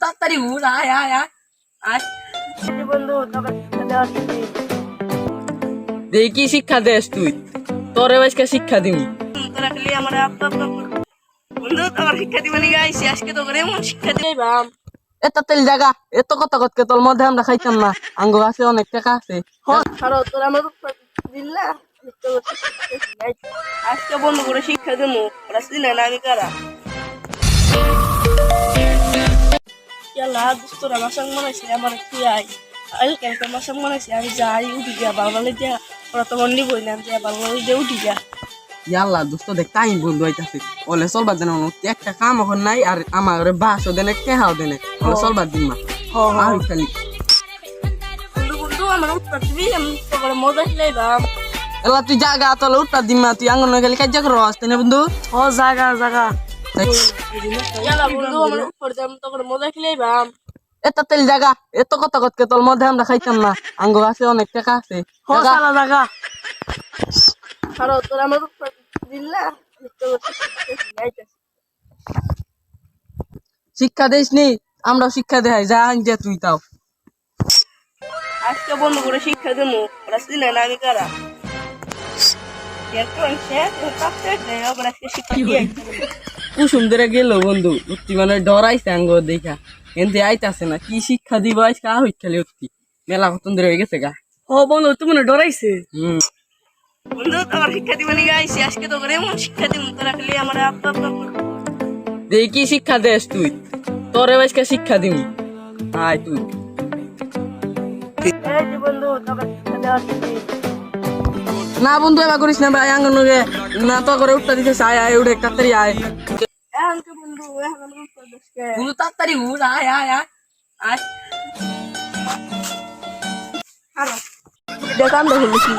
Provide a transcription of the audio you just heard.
তাড়াতাড়ি উঠ, আয় আয় আয় আয়। বন্ধু তোকে শিক্ষা দেওয়া দেখি কি শিক্ষা দেস তুই? তোরে আজকে শিক্ষা দিবি। তোরা খালি আমার বন্ধু তোমার শিক্ষা দিবে নি গাইছি আজকে তো করে এমন শিক্ষা দিয়ে বাম এত তেল জায়গা এত কথা কতকে তোর মধ্যে আমরা খাইতাম না। আঙ্গ আছে অনেক টাকা আছে। ছাড়ো তোরা আমার দিল্লা আজকে বন্ধ করে শিক্ষা দেবো ওরা চিনে না আমি কারা তোরা মাসাং মানাইছে আমার কি আই কালকে মাসাং মানাইছে আমি যাই উঠি গিয়া বাংলাদেশ দিয়া ওরা তো মন্ডি বললাম যে বাংলাদেশ দিয়ে উঠি গিয়া ইয়াল্লা দোস্ত দেখ টাইম বন্ধু হইতাছে। ওলে চলবার দেন একটা কাম এখন নাই আর আমার বাসও দেনে কেহাও দেনে ওলে চলবার দিন মা। আমি খালি বন্ধু বন্ধু আমার উত্তর দিবি আমি তো করে মজা খেলাইবাম এলা তুই জাগা তোলে উঠবার দিন মা। তুই আঙ্গন খালি কাজ করো আসতে না বন্ধু। ও জাগা জাগা ইয়ালা বন্ধু আমার উত্তর দিলাম তো করে মজা খেলাইবাম এত তেল জায়গা এত কথা কতকে তোর মধ্যে আমরা খাইতাম না। আঙ্গ আছে অনেক টাকা আছে। সালা জাগা ছাড়ো তোরা আমার উত্তর দিল্লা শিক্ষা দিস নি আমরা শিক্ষা দেয় যা আনজা তুই তাও। আজকে বন্ধ করে শিক্ষা দেবো ওরা চিনে না আমি কারা কুসুম ধরে গেল বন্ধু উঠতি মানে ডরাইছে আঙ্গ দেখা এনতে আইতাছে না। কি শিক্ষা দিব আজকে হই খালি উঠতি মেলা কতন ধরে হয়ে গেছে গা। ও বন্ধু তুমি না ডরাইছে হম বন্ধু তোমার শিক্ষা দিবে নি গাইছি আজকে তো করে এমন শিক্ষা দিব তোরা খালি আমার দেখি কি শিক্ষা দেস তুই? তোরে আজকে শিক্ষা দিবি। আয় তুই বন্ধু তোকে শিক্ষা দেওয়া না বন্ধু এবার করিস না ভাই আঙ্গন না তো করে উঠতে দিতে আয় আয় উঠে তাড়াতাড়ি আয়। বন্ধু বন্ধু তাড়াতাড়ি উঠ আয় আয় আয় আয়। দেখান দেখি